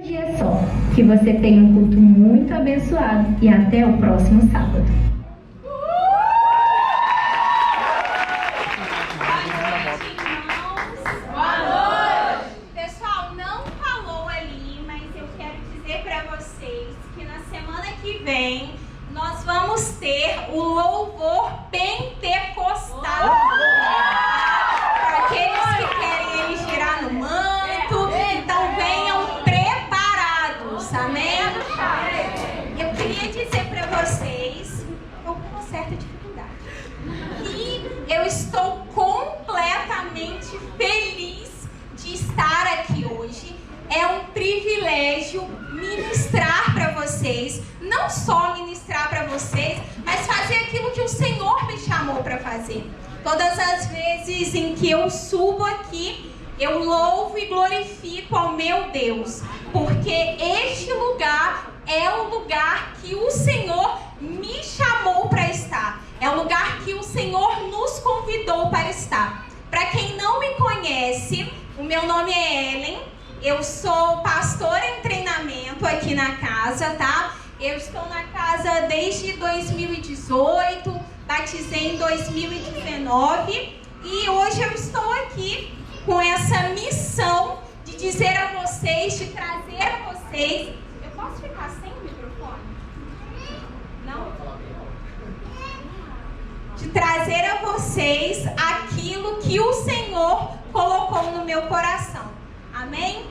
dia só. Que você tenha um culto muito abençoado e até o próximo sábado. Nós vamos ter o louvor pentecostal. Para aqueles que querem ele girar no manto, então venham preparados, amém? Eu queria dizer para vocês, estou com uma certa dificuldade, e eu estou completamente feliz de estar aqui hoje. É um privilégio ministrar para vocês, não só ministrar para vocês, mas fazer aquilo que o Senhor me chamou para fazer. Todas as vezes em que eu subo aqui, eu louvo e glorifico ao meu Deus, porque este lugar é o lugar que o Senhor me chamou para estar, é o lugar que o Senhor nos convidou para estar. Para quem não me conhece, o meu nome é Ellen. Eu sou pastora em treinamento aqui na casa, tá? Eu estou na casa desde 2018, batizei em 2019 e hoje eu estou aqui com essa missão de dizer a vocês, de trazer a vocês... Eu posso ficar sem o microfone? Não? De trazer a vocês aquilo que o Senhor colocou no meu coração. Amém?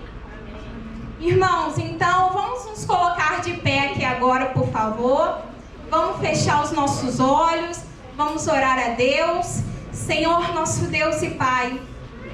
Irmãos, então vamos nos colocar de pé aqui agora, por favor. Vamos fechar os nossos olhos. Vamos orar a Deus. Senhor, nosso Deus e Pai,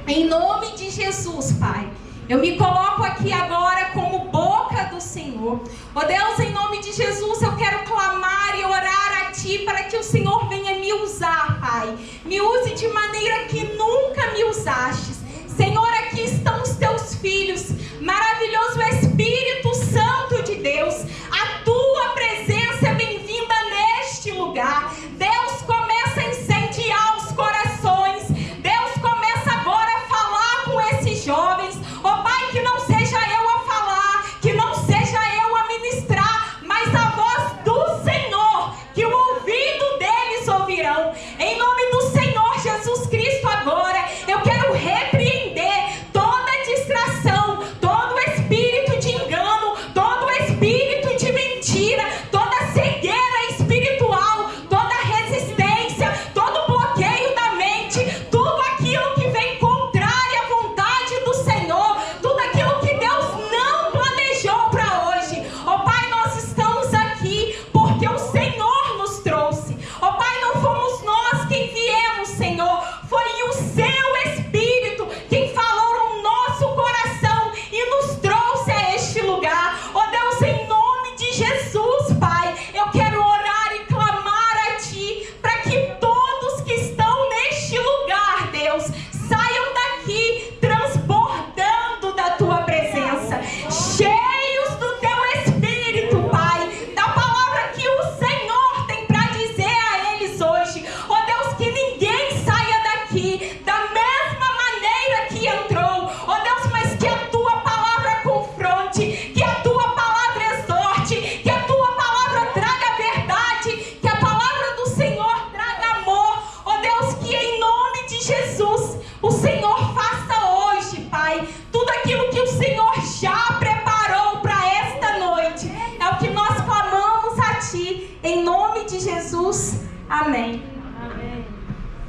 em nome de Jesus, Pai, eu me coloco aqui agora como boca do Senhor. Ó Deus, em nome de Jesus, eu quero clamar e orar a Ti para que o Senhor venha me usar, Pai. Me use de maneira que nunca me usastes. Senhor, aqui estão os Teus filhos. Maravilhoso Espírito Santo de Deus. A Tua presença é bem-vinda neste lugar. Deus, começa a incendiar os corações. Deus, começa agora a falar com esses jovens. Ó Pai, que não seja eu a falar, que não seja eu a ministrar, mas a voz do Senhor, que o ouvido deles ouvirão. Em nome do Senhor Jesus Cristo agora, eu quero repreender toda distração, todo espírito de engano, todo espírito de mentira, toda cegueira espiritual, toda resistência, todo bloqueio da mente, tudo aquilo que vem contrário à vontade do Senhor, tudo aquilo que Deus não planejou para hoje. Ó Pai, nós estamos aqui porque o Senhor nos trouxe. Ó Pai, não fomos nós quem viemos, Senhor, foi o Seu Espírito quem falou no nosso coração e nos trouxe a este lugar. Ó Deus, em nome de Jesus, Pai, eu quero orar e clamar a Ti para que todos que estão neste lugar, Deus, saiam daqui transbordando da Tua presença, cheios do Teu Espírito, Pai, da palavra que o Senhor tem para dizer a eles hoje. Ó Deus, que ninguém saia daqui da mesma maneira que entrou. Ó Deus, mas que a Tua palavra confronte, que a Tua palavra exorte, que a Tua palavra traga verdade, que a palavra do Senhor traga amor. Ó Deus, que em nome de Jesus o Senhor faça hoje, Pai, tudo aquilo que o Senhor já preparou para esta noite. É o que nós clamamos a Ti, em nome de Jesus. Amém.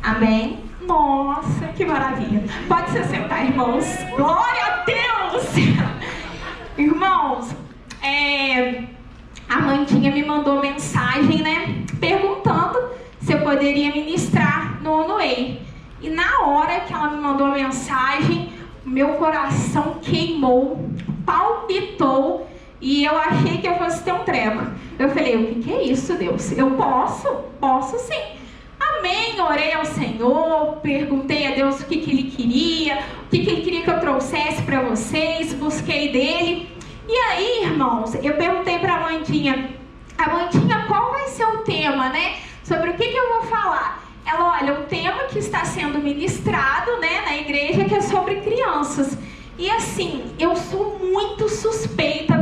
Amém. Nossa, que maravilha. Pode se sentar, irmãos. Glória a Deus. Irmãos, a Mandinha me mandou mensagem, né, perguntando se eu poderia ministrar no Onoei. E na hora que ela me mandou a mensagem, meu coração queimou, palpitou, e eu achei que eu fosse ter um treco. Eu falei, o que é isso, Deus? Eu posso? Posso sim. Amém, orei ao Senhor, perguntei a Deus o que Ele queria, o que Ele queria que eu trouxesse para vocês, busquei dele. E aí, irmãos, eu perguntei para a Mandinha, qual vai ser o tema, né? Sobre o que eu vou falar? Ela, olha, o tema que está sendo ministrado, né, na igreja, que é sobre crianças. E assim, eu sou muito suspeita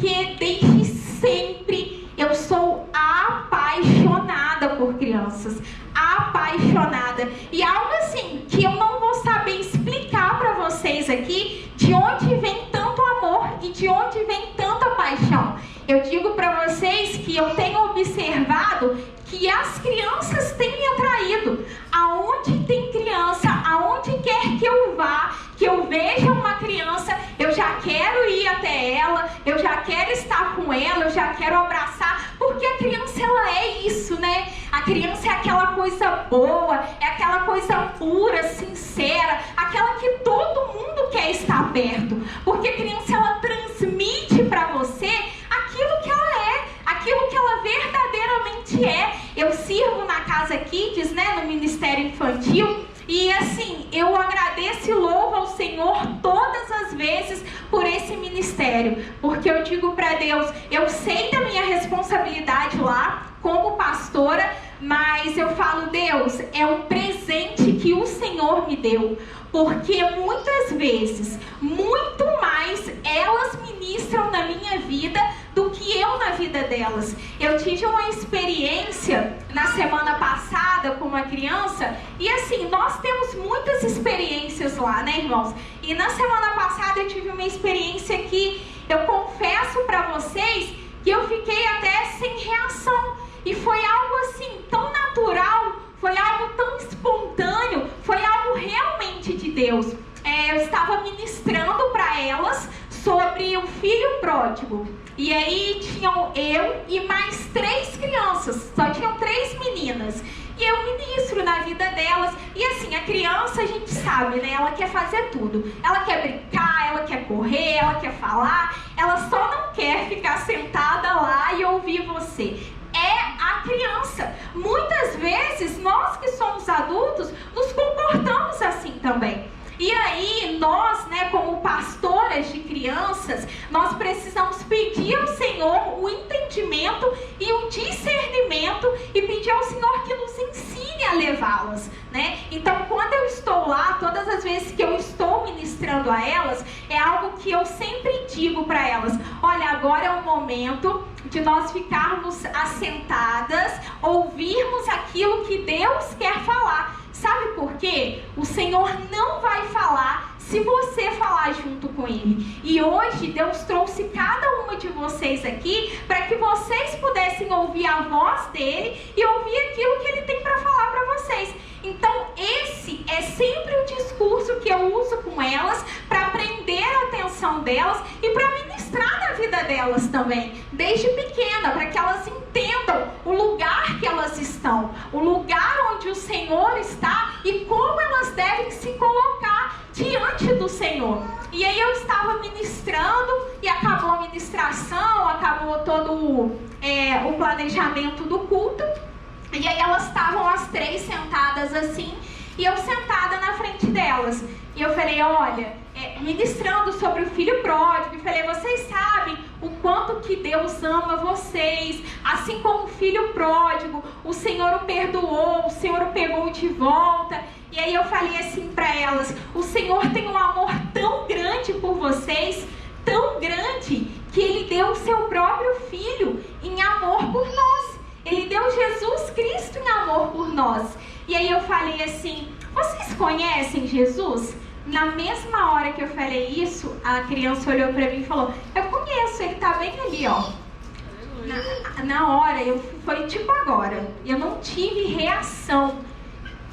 porque desde sempre eu sou apaixonada por crianças. Apaixonada. E algo assim que eu não vou saber explicar para vocês aqui, de onde vem tanto amor e de onde vem tanta paixão. Eu digo para vocês que eu tenho observado que as crianças têm me atraído. Aonde tem criança, aonde quer que eu vá, que eu veja uma criança, eu já quero ir até ela, eu já quero estar com ela, eu já quero abraçar, porque a criança, ela é isso, né? A criança é aquela coisa boa, é aquela coisa pura, sincera, aquela que todo mundo quer estar perto, porque a criança, ela transmite para você aquilo que ela é, aquilo que ela verdadeiramente é. Eu sirvo na Casa Kids, né, no Ministério Infantil, e assim, eu agradeço e louvo ao Senhor todas as vezes por esse ministério, porque eu digo para Deus, eu sei da minha responsabilidade lá como pastora, mas eu falo, Deus, é um presente que o Senhor me deu, porque muitas vezes, muito mais elas ministram na minha vida do que eu na vida delas. Eu tive uma experiência na semana passada com uma criança, e assim, nós temos muitas experiências lá, né, irmãos? E na semana passada eu tive uma experiência que eu confesso para vocês que eu fiquei até sem reação. E foi algo assim, tão natural, foi algo tão espontâneo, foi algo realmente de Deus. Eu estava ministrando para elas sobre o filho pródigo. E aí tinham eu e mais 3 crianças, só tinham 3 meninas. E eu ministro na vida delas. E assim, a criança, a gente sabe, né? Ela quer fazer tudo. Ela quer brincar, ela quer correr, ela quer falar. Ela só não quer ficar sentada lá e ouvir você. É a criança. Muitas vezes, nós que somos adultos, nos comportamos assim também. E aí, nós, né, como pastoras de crianças, nós precisamos pedir ao Senhor o entendimento e o discernimento e pedir ao Senhor que nos ensine a levá-las, né? Então, quando eu estou lá, todas as vezes que eu estou ministrando a elas, é algo que eu sempre digo para elas: olha, agora é o momento de nós ficarmos assentadas, ouvirmos aquilo que Deus quer falar. Sabe por quê? O Senhor não vai falar se você falar junto com Ele. E hoje Deus trouxe cada uma de vocês aqui para que vocês pudessem ouvir a voz dEle e ouvir aquilo que Ele tem para falar para vocês. Então esse é sempre o discurso que eu uso com elas para prender a atenção delas e para ministrar na vida delas também, desde pequena, para que elas entendam o lugar que elas estão, o lugar onde o Senhor está e como elas devem se colocar diante do Senhor. E aí eu estava ministrando e acabou a ministração, acabou todo o planejamento do culto. E aí elas estavam as 3 sentadas assim, e eu sentada na frente delas. E eu falei, olha, ministrando sobre o filho pródigo, e falei, vocês sabem o quanto que Deus ama vocês, assim como o filho pródigo, o Senhor o perdoou, o Senhor o pegou de volta. E aí eu falei assim para elas, o Senhor tem um amor tão grande por vocês, tão grande, que Ele deu o seu próprio filho em amor por nós. Ele deu Jesus Cristo em amor por nós. E aí eu falei assim, vocês conhecem Jesus? Na mesma hora que eu falei isso, a criança olhou pra mim e falou, eu conheço, ele tá bem ali, ó. Na hora, foi tipo agora, eu não tive reação.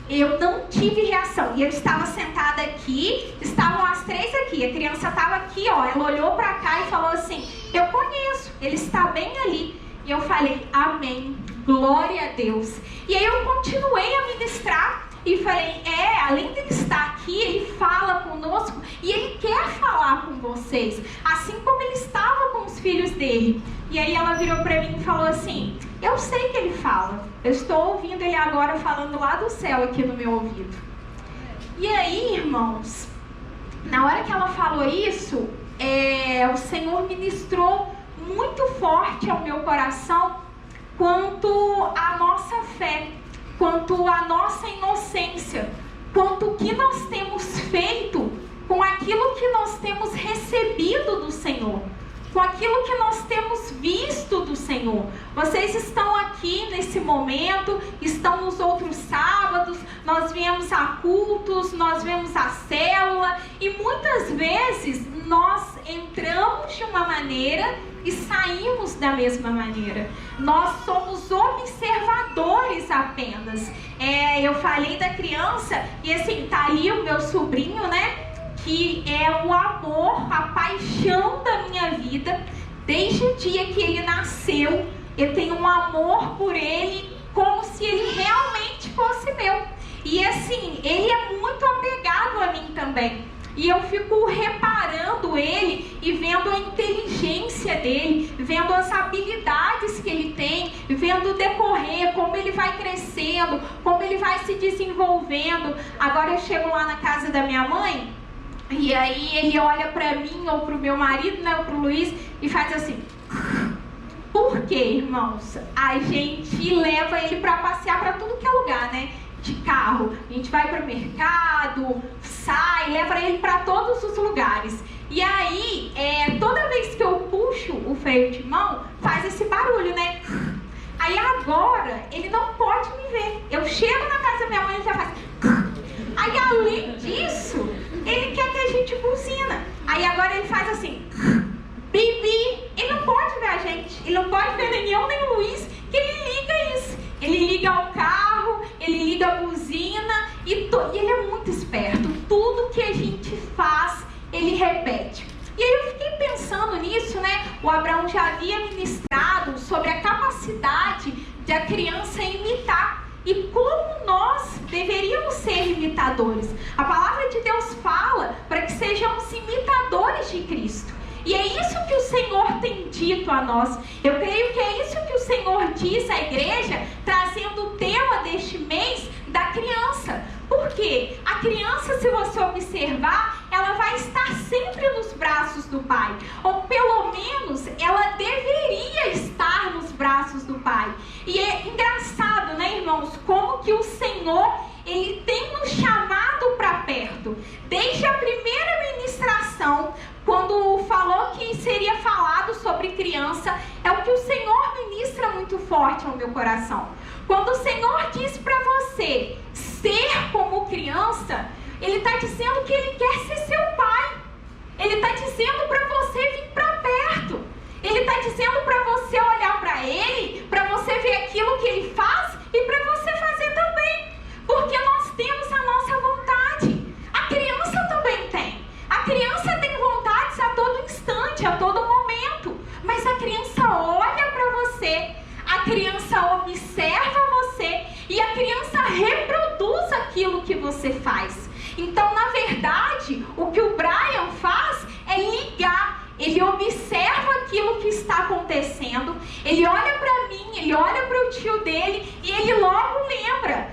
Eu não tive reação. E eu estava sentada aqui, estavam as 3 aqui, a criança estava aqui, ó. Ela olhou pra cá e falou assim, eu conheço, ele está bem ali. E eu falei, amém, glória a Deus. E aí eu continuei a ministrar e falei, além de ele estar aqui, ele fala conosco e ele quer falar com vocês, assim como ele estava com os filhos dele. E aí ela virou para mim e falou assim, eu sei que ele fala, eu estou ouvindo ele agora falando lá do céu aqui no meu ouvido. E aí, irmãos, na hora que ela falou isso, o Senhor ministrou muito forte ao meu coração quanto à nossa fé, quanto à nossa inocência, quanto o que nós temos feito com aquilo que nós temos recebido do Senhor. com aquilo que nós temos visto do Senhor. Vocês estão aqui nesse momento, estão nos outros sábados, nós viemos a cultos, nós viemos a célula, e muitas vezes nós entramos de uma maneira e saímos da mesma maneira. Nós somos observadores apenas. Eu falei da criança, e assim, tá ali o meu sobrinho, né? Que é o amor, a paixão da minha vida. Desde o dia que ele nasceu, eu tenho um amor por ele, como se ele realmente fosse meu. E assim, ele é muito apegado a mim também. E eu fico reparando ele e vendo a inteligência dele, vendo as habilidades que ele tem, vendo o decorrer, como ele vai crescendo, como ele vai se desenvolvendo. Agora eu chego lá na casa da minha mãe, e aí ele olha pra mim ou pro meu marido, né, ou pro Luiz, e faz assim. Por quê, irmãos? A gente leva ele pra passear pra tudo que é lugar, né? De carro. A gente vai pro mercado, sai, leva ele pra todos os lugares. E aí, toda vez que eu puxo o freio de mão, faz esse barulho, né? Aí agora, ele não pode me ver. Eu chego na casa da minha mãe e já faz. Aí além disso, ele quer que a gente buzina. Aí agora ele faz assim. Bibi. Ele não pode ver a gente. Ele não pode ver nem eu, nem o Luiz, que ele liga isso. Ele liga o carro, ele liga a buzina e ele é muito esperto. Tudo que a gente faz, ele repete. E aí eu fiquei pensando nisso, né? O Abraão já havia ministrado sobre a capacidade de a criança imitar. E como nós deveríamos ser imitadores. A palavra de Deus fala para que sejamos imitadores de Cristo. E é isso que o Senhor tem dito a nós. Eu creio que é isso que o Senhor diz à igreja, trazendo o tema deste mês da criança. Por quê? A criança, se você observar, ela vai estar sempre nos braços do Pai. Ou pelo menos, ela deveria estar nos braços do Pai. E é engraçado, né, irmãos? Como que o Senhor, Ele tem nos chamado para perto. Desde a primeira ministração, quando falou que seria falado sobre criança, é o que o Senhor ministra muito forte ao meu coração. Quando o Senhor diz para você ser como criança, Ele está dizendo que Ele quer ser seu pai. Ele está dizendo para você vir para perto. Ele está dizendo para você olhar para Ele, para você ver aquilo que Ele faz e para você fazer também. Porque nós temos a nossa vontade. A criança também tem. A criança tem vontades a todo instante, a todo momento. Mas a criança olha para você, a criança observa você e a criança reproduz aquilo que você faz. Então, na verdade, o que o Brian faz é ligar. Ele observa aquilo que está acontecendo, ele olha para mim, ele olha para o tio dele e ele logo lembra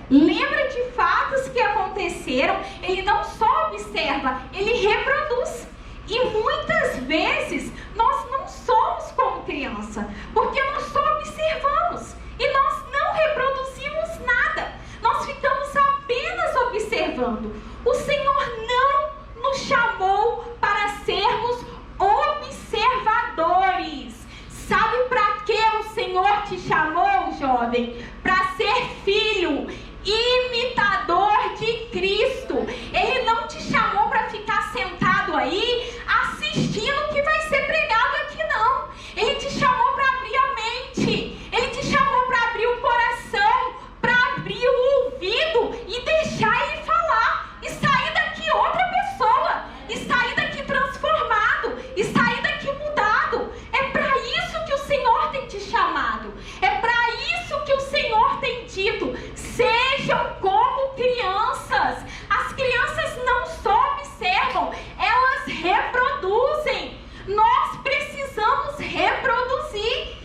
de fatos que aconteceram. Ele não só observa, ele reproduz. E muitas vezes nós não somos como criança, porque nós só observamos e nós não reproduzimos nada. Nós ficamos apenas observando. O Senhor não nos chamou para sermos observadores. Sabe para que o Senhor te chamou, jovem? Para ser filho, imitador de Cristo. Ele não te chamou para ficar sentado aí assistindo o que vai ser pregado aqui, não. Ele te chamou para abrir a mente. Ele te chamou para abrir o coração, para abrir o ouvido e deixar Ele falar. E sair daqui outra pessoa. E sair daqui transformado. E sair daqui mudado. É para isso que o Senhor tem te chamado. É para isso que o Senhor tem dito. Sejam como crianças. As crianças não só observam, elas reproduzem. Nós precisamos reproduzir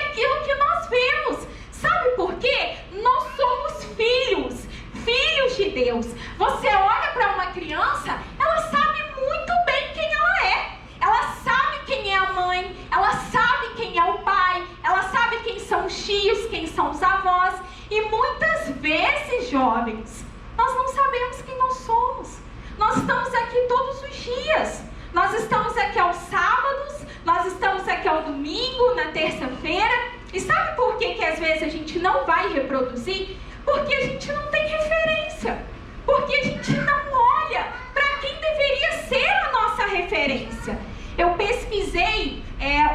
aquilo que nós vemos. Sabe por quê? Nós somos filhos de Deus. Você olha para uma criança, ela sabe muito bem quem ela é. Ela sabe quem é a mãe, ela sabe quem é o pai, ela sabe quem são os tios, quem são os avós. E muitas vezes, jovens, nós não sabemos quem nós somos. Nós estamos aqui todos os dias. Nós estamos aqui aos sábados, vezes a gente não vai reproduzir? Porque a gente não tem referência. Porque a gente não olha para quem deveria ser a nossa referência. Eu pesquisei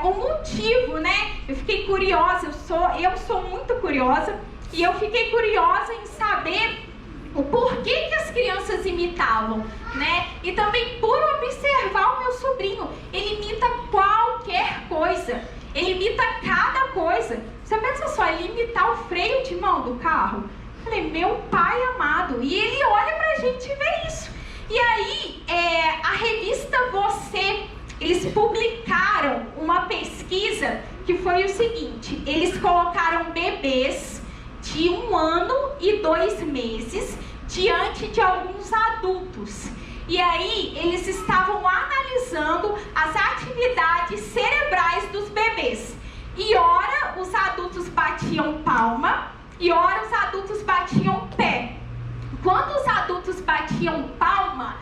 o motivo, né? Eu fiquei curiosa, eu sou muito curiosa, e eu fiquei curiosa em saber o porquê que as crianças imitavam, né? E também por observar o meu sobrinho. Ele imita qualquer coisa. Ele imita cada coisa. Você pensa só, ele imitar o freio de mão do carro? Eu falei, meu pai amado. E ele olha pra gente e vê isso. E aí, a revista Você, eles publicaram uma pesquisa que foi o seguinte. Eles colocaram bebês de 1 ano e 2 meses diante de alguns adultos. E aí, eles estavam analisando as atividades cerebrais dos bebês. E ora, os adultos batiam palma, e ora, os adultos batiam pé. Quando os adultos batiam palma,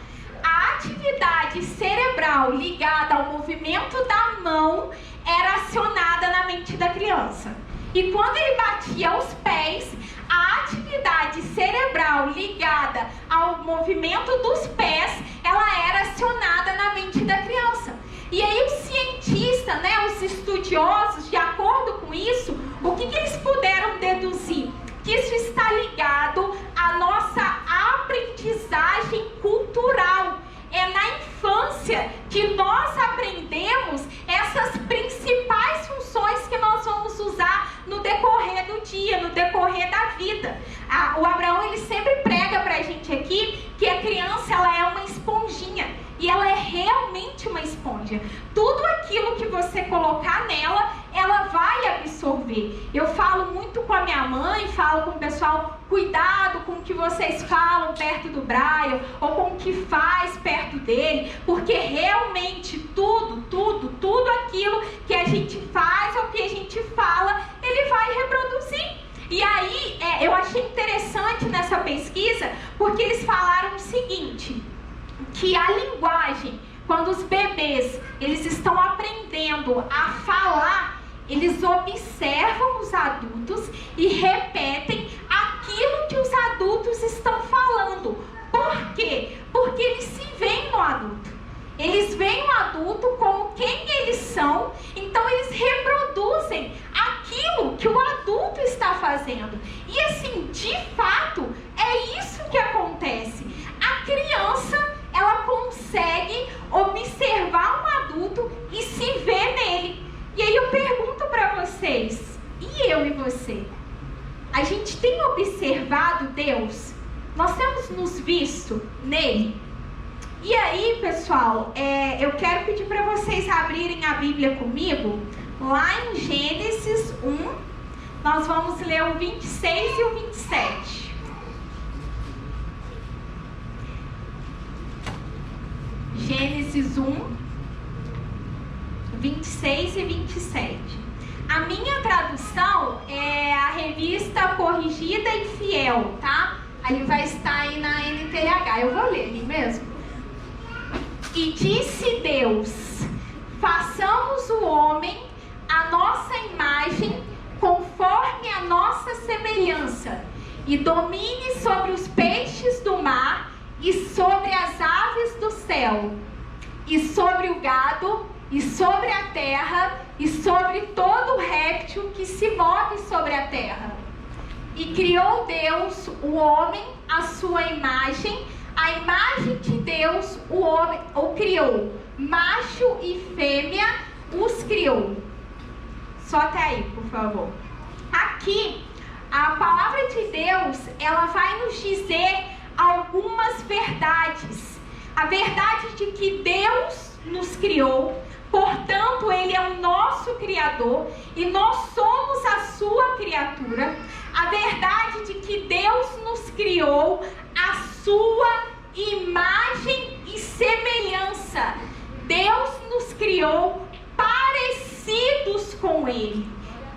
a atividade cerebral ligada ao movimento da mão era acionada na mente da criança. E quando ele batia os pés, a atividade cerebral ligada ao movimento dos pés, ela era acionada na mente da criança. E aí os cientistas, né, os estudiosos, de acordo com isso, o que eles puderam deduzir? Que isso está ligado à nossa aprendizagem cultural. É na infância que nós aprendemos essas principais funções que nós vamos usar no decorrer do dia, no decorrer da vida. O Abraão, ele sempre prega pra gente aqui que a criança, ela é uma esponjinha. E ela é realmente uma esponja. Tudo aquilo que você colocar nela, ela vai absorver. Eu falo muito com a minha mãe, falo com o pessoal, cuidado com o que vocês falam perto do Brian, ou com o que faz perto dele, porque realmente tudo aquilo que a gente faz ou que a gente fala, ele vai reproduzir. E aí, eu achei interessante nessa pesquisa, porque eles falaram o seguinte, que a linguagem, quando os bebês, eles estão aprendendo a falar, eles observam os adultos e repetem aquilo que os adultos estão falando. Por quê? Porque eles se veem no adulto. Eles veem o adulto como quem eles são, então eles reproduzem aquilo que o adulto está fazendo. E assim, de fato, é isso que acontece. A criança, ela consegue observar um adulto e se ver nele. E aí eu pergunto para vocês, e eu e você? A gente tem observado Deus? Nós temos nos visto nele? E aí, pessoal, eu quero pedir para vocês abrirem a Bíblia comigo, lá em Gênesis 1, nós vamos ler o 26 e o 27. Gênesis 1, 26 e 27. A minha tradução é a revista Corrigida e Fiel, tá? Ali vai estar aí na NTLH, eu vou ler ali mesmo. E disse Deus, façamos o homem à nossa imagem, conforme a nossa semelhança, e domine sobre os peixes do mar, e sobre as aves do céu, e sobre o gado, e sobre a terra, e sobre todo réptil que se move sobre a terra. E criou Deus o homem à sua imagem, a imagem de Deus o homem o criou, macho e fêmea os criou. Só até aí, por favor. Aqui, a palavra de Deus, ela vai nos dizer algumas verdades. A verdade de que Deus nos criou, portanto, Ele é o nosso Criador e nós somos a sua criatura. A verdade de que Deus nos criou a sua imagem e semelhança. Deus nos criou parecidos com Ele.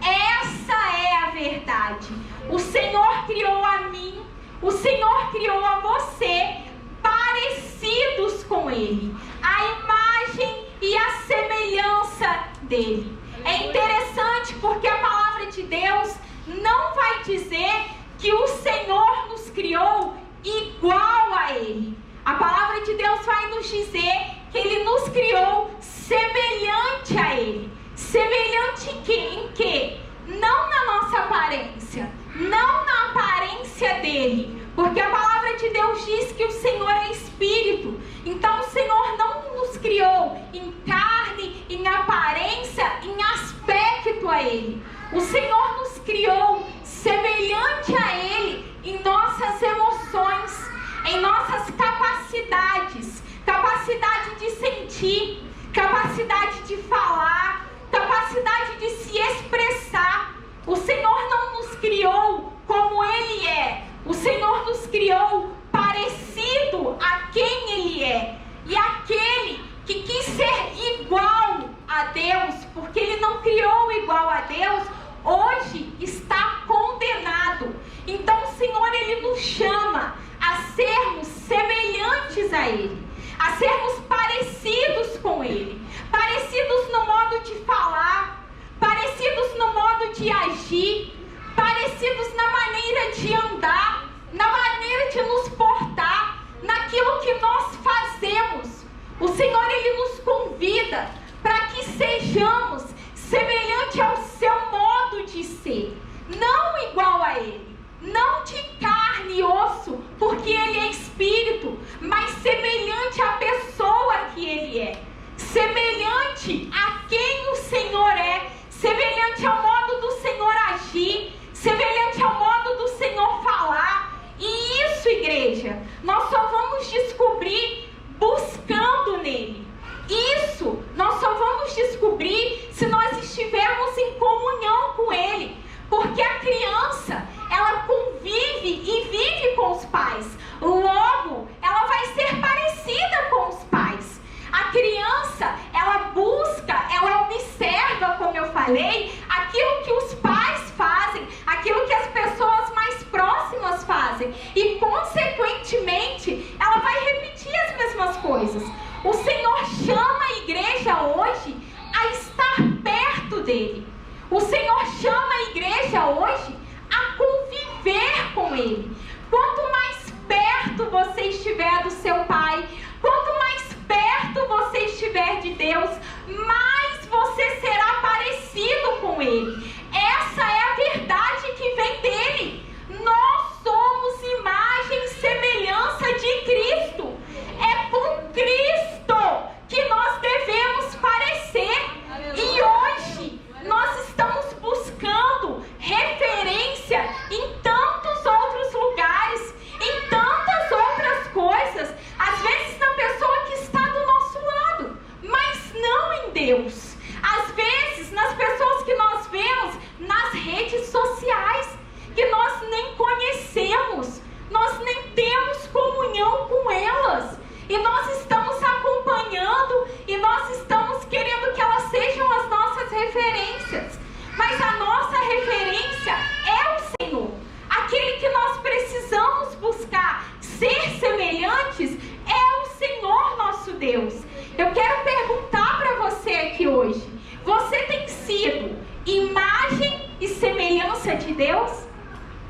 Essa é a verdade. O Senhor criou a mim, o Senhor criou a você parecidos com Ele. A imagem e a semelhança dele. É interessante porque a palavra de Deus não vai dizer que o Senhor nos criou igual a Ele. A palavra de Deus vai nos dizer que Ele nos criou semelhante a Ele. Semelhante em quê? Não na nossa aparência, não na aparência dele, porque a palavra de Deus diz que o Senhor é Espírito. Então o Senhor não nos criou em carne, em aparência, em aspecto a Ele. O Senhor nos criou semelhante a Ele em nossas emoções, em nossas capacidades, capacidade de sentir, capacidade de falar, capacidade de se expressar. O Senhor não nos criou como Ele é. O Senhor nos criou parecido a quem Ele é. E aquele que quis ser igual a Deus, porque Ele não criou igual a Deus, hoje está condenado. Então o Senhor, Ele nos chama a sermos semelhantes a Ele, a sermos parecidos com Ele, parecidos no modo de falar, parecidos no modo de agir, parecidos na maneira de andar, na maneira de nos portar, naquilo que nós fazemos. O Senhor, Ele nos convida para que sejamos semelhante ao seu modo de ser, não igual a Ele, não de carne e osso, porque Ele é Espírito, mas semelhante à pessoa que Ele é, semelhante a quem o Senhor é, semelhante ao modo do Senhor agir, semelhante ao modo do Senhor falar. E isso, igreja, nós só vamos descobrir buscando nele. Isso nós só vamos descobrir se nós estivermos em comunhão com Ele, porque a criança, ela convive e vive com os pais, logo ela vai ser parecida com os pais. A criança, ela busca, ela observa, como eu falei, aquilo que os pais fazem, aquilo que as pessoas mais próximas fazem, e consequentemente ela vai repetir as mesmas coisas. O Senhor chama a igreja hoje a estar perto dele. O Senhor chama a igreja hoje a conviver com Ele. Quanto mais perto você estiver do seu Pai, quanto mais perto você estiver de Deus, mais você será parecido com Ele. Essa é a verdade que vem dele. Nós somos imagem e semelhança de Cristo. É com Cristo que nós devemos parecer. E hoje nós estamos buscando referência em tantos outros lugares, em tantas outras coisas, às vezes na pessoa que está do nosso lado, mas não em Deus. Às vezes nas pessoas que nós vemos nas redes sociais, que nós nem conhecemos, nós nem temos comunhão com elas, e nós estamos acompanhando, e nós estamos querendo que elas sejam as nossas referências. Mas a nossa referência é o Senhor. Aquele que nós precisamos buscar ser semelhantes é o Senhor nosso Deus. Eu quero perguntar para você aqui hoje: você tem sido imagem e semelhança de Deus?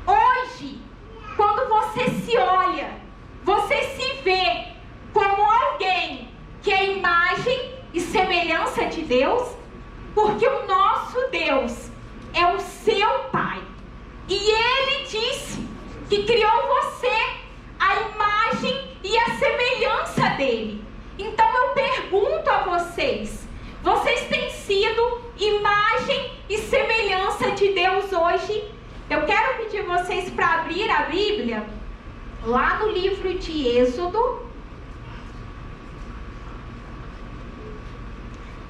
Hoje, quando você se olha, você se vê como alguém que é imagem e semelhança de Deus? Porque o nosso Deus é o seu Pai. E Ele disse que criou você à imagem e à semelhança dEle. Então eu pergunto a vocês: vocês têm sido imagem e semelhança de Deus hoje? Eu quero pedir vocês para abrir a Bíblia lá no livro de Êxodo,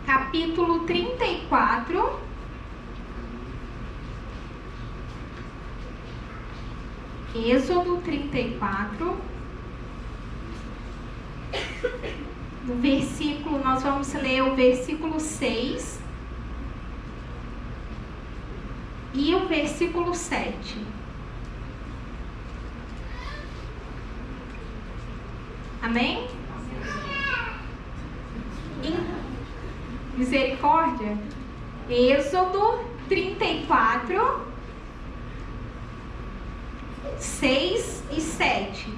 capítulo 34. Êxodo 34. No versículo, nós vamos ler o versículo 6 e o versículo 7. Amém? Misericórdia. Êxodo 34, 6 e 7.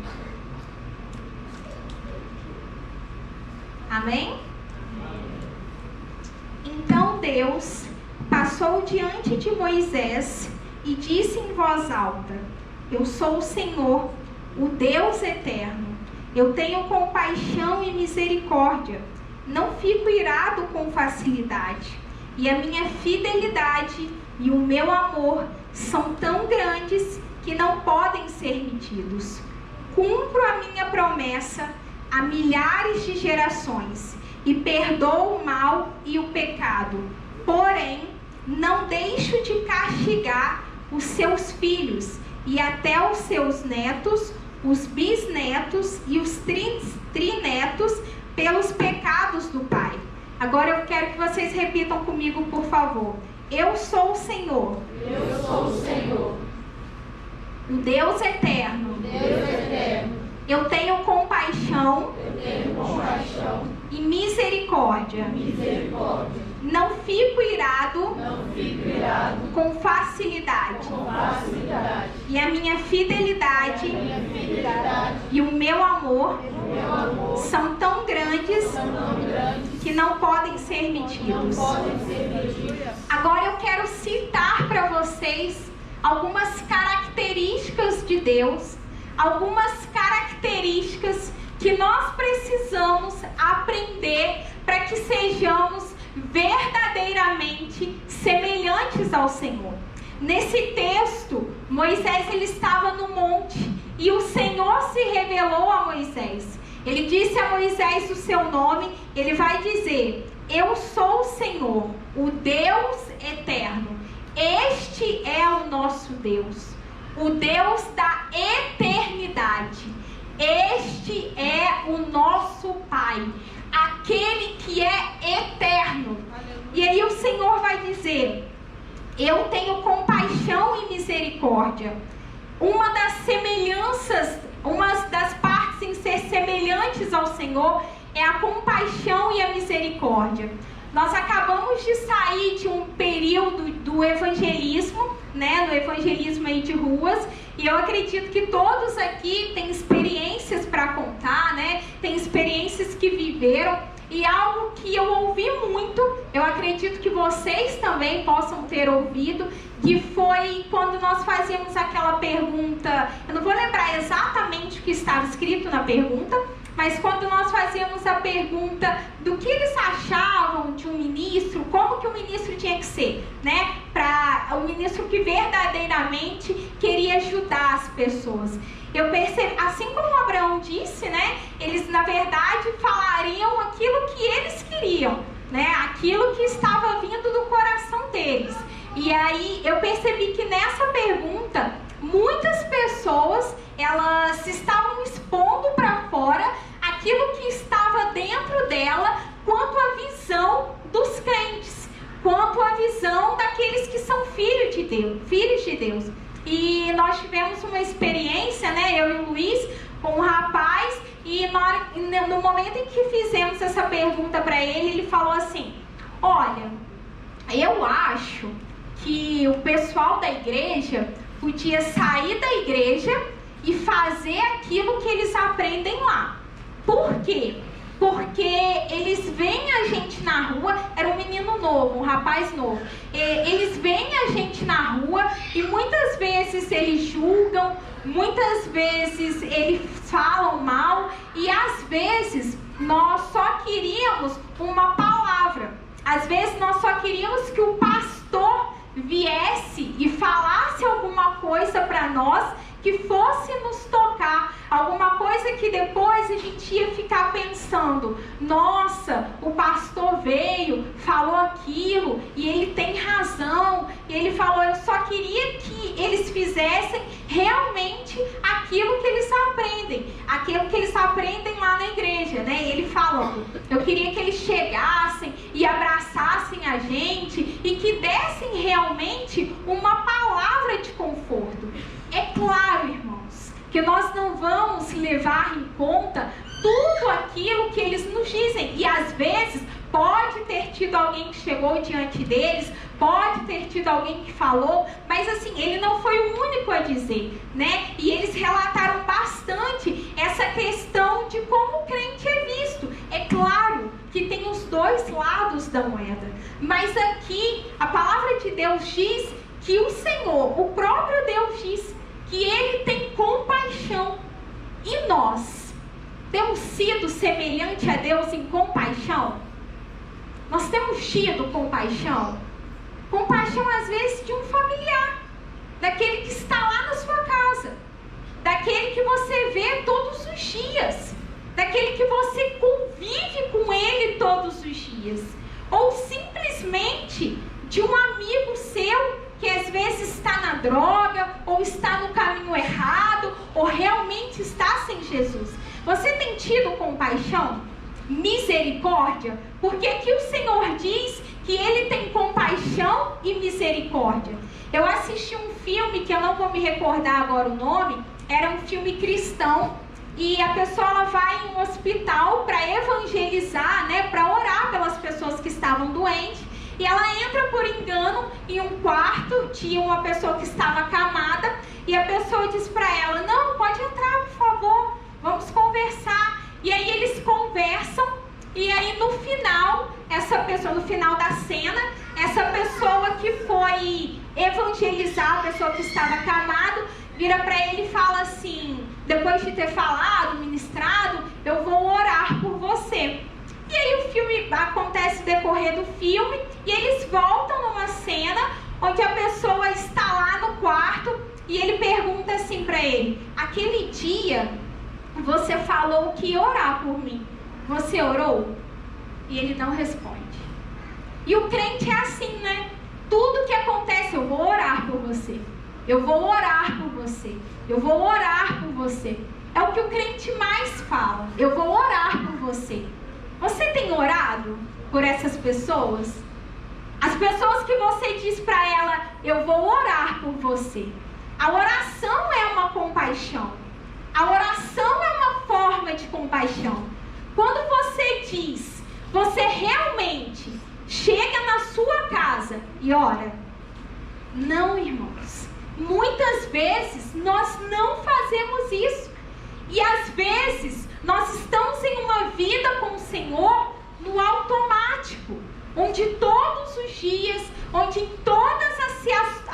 Amém? Então Deus passou diante de Moisés e disse em voz alta: Eu sou o Senhor, o Deus eterno. Eu tenho compaixão e misericórdia. Não fico irado com facilidade. E a minha fidelidade e o meu amor são tão grandes que não podem ser medidos. Cumpro a minha promessa a milhares de gerações e perdoo o mal e o pecado. Porém, não deixo de castigar os seus filhos e até os seus netos, os bisnetos e os trinetos pelos pecados do pai. Agora eu quero que vocês repitam comigo, por favor. Eu sou o Senhor. Eu sou o Senhor. O Deus eterno. Deus eterno. Eu tenho compaixão. Eu tenho compaixão E misericórdia. misericórdia. Não fico irado Não fico irado com facilidade. com facilidade. E a minha fidelidade Minha fidelidade e o meu amor e o meu amor são tão grandes são tão grandes que não podem ser que não medidos. podem ser medidos. Agora eu quero citar para vocês algumas características de Deus, algumas características que nós precisamos aprender para que sejamos verdadeiramente semelhantes ao Senhor. Nesse texto, Moisés ele estava no monte e o Senhor se revelou a Moisés. Ele disse a Moisés o seu nome, ele vai dizer: Eu sou o Senhor, o Deus eterno. Este é o nosso Deus, o Deus da eternidade. Este é o nosso Pai, aquele que é eterno. E aí o Senhor vai dizer: Eu tenho compaixão e misericórdia. Uma das semelhanças, uma das partes em ser semelhantes ao Senhor é a compaixão e a misericórdia. Nós acabamos de sair de um período do evangelismo, né, do evangelismo aí de ruas, e eu acredito que todos aqui têm experiências para contar, né, tem experiências que viveram, e algo que eu ouvi muito, eu acredito que vocês também possam ter ouvido, que foi quando nós fazíamos aquela pergunta, eu não vou lembrar exatamente o que estava escrito na pergunta, mas quando nós fazíamos a pergunta do que eles achavam de um ministro, como que o ministro tinha que ser, né? Para o ministro que verdadeiramente queria ajudar as pessoas. Eu percebi, assim como Abraão disse, né? Eles na verdade falariam aquilo que eles queriam, né? Aquilo que estava vindo do coração deles. E aí eu percebi que nessa pergunta muitas pessoas elas estavam expondo para fora aquilo que estava dentro dela quanto à visão dos crentes, quanto à visão daqueles que são filhos de Deus. E nós tivemos uma experiência, né, eu e o Luiz, com um rapaz, e no momento em que fizemos essa pergunta para ele, ele falou assim: olha, eu acho que o pessoal da igreja podia sair da igreja e fazer aquilo que eles aprendem lá. Por quê? Porque eles veem a gente na rua, era um menino novo, um rapaz novo, eles veem a gente na rua e muitas vezes eles julgam, muitas vezes eles falam mal e às vezes nós só queríamos uma palavra, às vezes nós só queríamos que o pastor viesse e falasse alguma coisa para nós que fosse nos tocar, alguma coisa que depois a gente ia ficar pensando: nossa, o pastor veio, falou aquilo e ele tem razão, e ele falou, eu só queria que eles fizessem realmente aquilo que eles aprendem lá na igreja, né? Ele falando, eu queria que eles chegassem e abraçassem a gente e que dessem realmente uma palavra de conforto. É claro, irmãos, que nós não vamos levar em conta tudo aquilo que eles nos dizem. E às vezes pode ter tido alguém que chegou diante deles, pode ter tido alguém que falou, mas assim, ele não foi o único a dizer, né? E eles relataram bastante essa questão de como o crente é visto. É claro que tem os dois lados da moeda, mas aqui a palavra de Deus diz que o Senhor, o próprio Deus diz que Ele tem compaixão. E nós temos sido semelhante a Deus em compaixão? Nós temos tido compaixão? Compaixão às vezes de um familiar, daquele que está lá na sua casa, daquele que você vê todos os dias, daquele que você convive com ele todos os dias, ou simplesmente de um amigo seu que às vezes está na droga, ou está no caminho errado, ou realmente está sem Jesus. Você tem tido compaixão? Misericórdia? Porque que o Senhor diz que Ele tem compaixão e misericórdia. Eu assisti um filme, que eu não vou me recordar agora o nome, era um filme cristão, e a pessoa ela vai em um hospital para evangelizar, né, para orar pelas pessoas que estavam doentes, e ela entra por engano em um quarto, tinha uma pessoa que estava acamada, e a pessoa diz para ela: não, pode entrar, por favor, vamos conversar. E aí eles conversam, e aí no final, no final da cena, essa pessoa que foi evangelizar, a pessoa que estava acamado, vira para ele e fala assim: depois de ter falado, ministrado, eu vou orar por você. E aí o filme acontece, o decorrer do filme, e eles voltam numa cena onde a pessoa está lá no quarto, e ele pergunta assim para ele: aquele dia você falou que ia orar por mim, você orou? E ele não responde. E o crente é assim, né? Tudo que acontece, eu vou orar por você, eu vou orar por você, eu vou orar por você. É o que o crente mais fala: eu vou orar por você. Você tem orado por essas pessoas? As pessoas que você diz para ela: eu vou orar por você. A oração é uma compaixão. A oração é uma forma de compaixão. Quando você diz, você realmente chega na sua casa e ora. Não, irmãos. Muitas vezes nós não fazemos isso. E às vezes nós estamos em uma vida com o Senhor no automático, onde todos os dias, onde em todas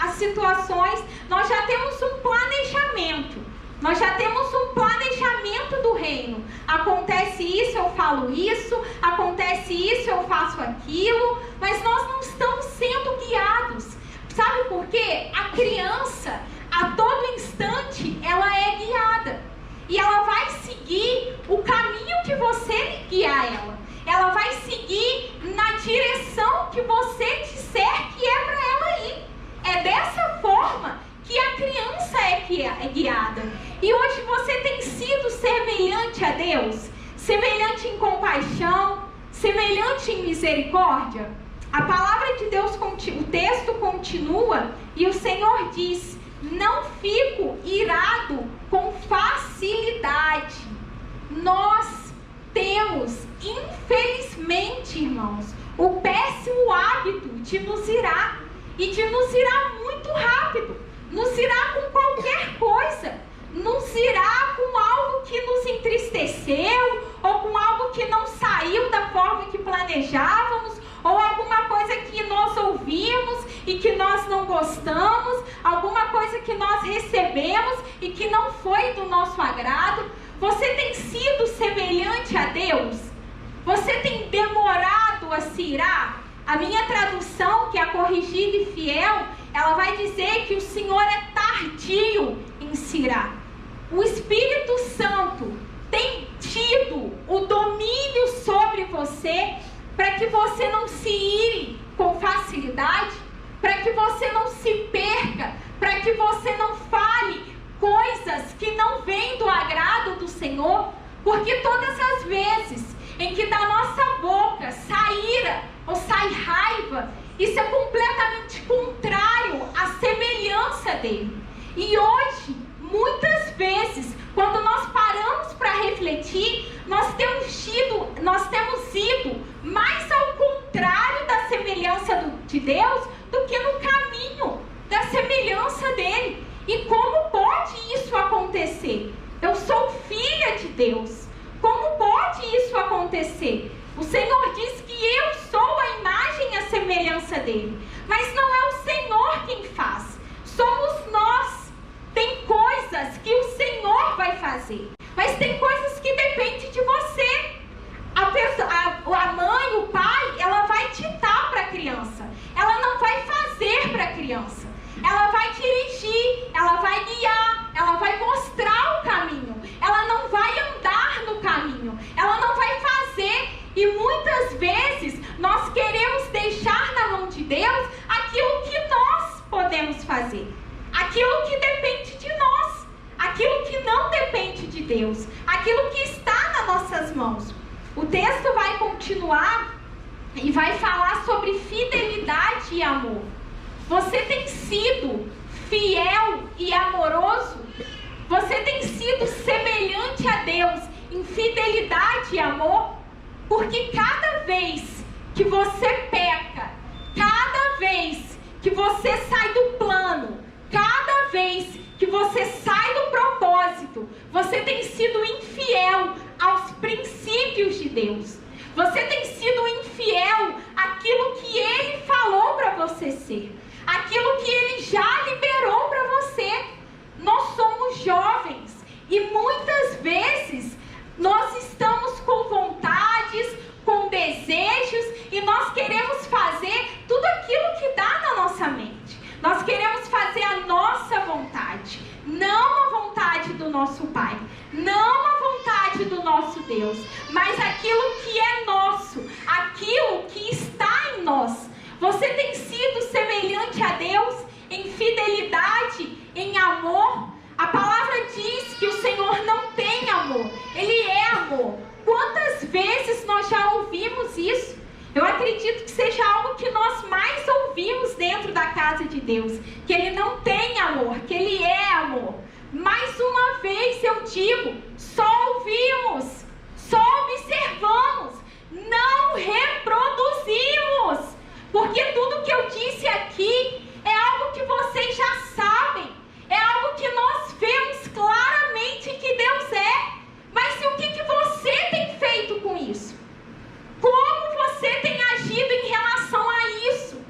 as situações, nós já temos um planejamento. Nós já temos um planejamento do reino. Acontece isso, eu falo isso. Acontece isso, eu faço aquilo. Mas nós não estamos sendo guiados. Sabe por quê? A criança, a todo instante, ela é guiada. E ela vai seguir o caminho que você guiar ela. Ela vai seguir na direção que você disser que é para ela ir. É dessa forma que a criança é guiada. E hoje você tem sido semelhante a Deus? Semelhante em compaixão? Semelhante em misericórdia? A palavra de Deus, o texto continua e o Senhor diz: não fico irado com facilidade. Nós temos, infelizmente, irmãos, o péssimo hábito de nos irar. E de nos irar muito rápido. Nos irar com qualquer coisa. Nos irar com algo que nos entristeceu, ou com algo que não saiu da forma que planejávamos, ou alguma coisa que nós ouvimos e que nós não gostamos, alguma coisa que nós recebemos e que não foi do nosso agrado. Você tem sido semelhante a Deus? Você tem demorado a se irar? A minha tradução, que é a Corrigida e Fiel, ela vai dizer que o Senhor é tardio em se irar. O Espírito Santo tem tido o domínio sobre você para que você não se ire com facilidade, para que você não se perca, para que você não fale coisas que não vêm do agrado do Senhor, porque todas as vezes em que da nossa boca sai ira ou sai raiva, isso é completamente contrário à semelhança dele. E hoje, muitas vezes, quando nós paramos para refletir, nós temos ido mais ao contrário da semelhança de Deus do que no caminho da semelhança dele. E como pode isso acontecer? Eu sou filha de Deus. Como pode isso acontecer? O Senhor diz que eu sou a imagem e a semelhança dele. Mas não é o Senhor quem faz. Somos nós. Tem coisas que o Senhor vai fazer. Mas tem coisas que dependem de você. A mãe, o pai, ela vai ditar para a criança. Ela não vai fazer para a criança. Ela vai dirigir, ela vai guiar, ela vai mostrar o caminho. Ela não vai andar no caminho. Ela não vai fazer. E muitas vezes nós queremos deixar na mão de Deus aquilo que nós podemos fazer. Aquilo que depende de nós. Aquilo que não depende de Deus. Aquilo que está nas nossas mãos. O texto vai continuar e vai falar sobre fidelidade e amor. Você tem sido fiel e amoroso? Você tem sido semelhante a Deus em fidelidade e amor? Porque cada vez que você peca, cada vez que você sai do plano, cada vez que você sai do propósito, você tem sido infiel aos princípios de Deus. Você tem sido infiel àquilo que Ele falou para você ser. Aquilo que Ele já liberou para você. Nós somos jovens e muitas vezes nós estamos com vontades, com desejos e nós queremos fazer tudo aquilo que dá na nossa mente. Nós queremos fazer a nossa vontade, não a vontade do nosso Pai, não a vontade do nosso Deus, mas aquilo que é nosso, aquilo que está em nós. Você tem sido semelhante a Deus em fidelidade, em amor? A palavra diz que o Senhor não tem amor, Ele é amor. Quantas vezes nós já ouvimos isso? Eu acredito que seja algo que nós mais ouvimos dentro da casa de Deus, que Ele não tem amor, que Ele é amor. Mais uma vez eu digo, só ouvimos, só observamos, não reproduzimos. Porque tudo que eu disse aqui é algo que vocês já sabem. É algo que nós vemos claramente que Deus é. Mas e o que você tem feito com isso? Como você tem agido em relação a isso?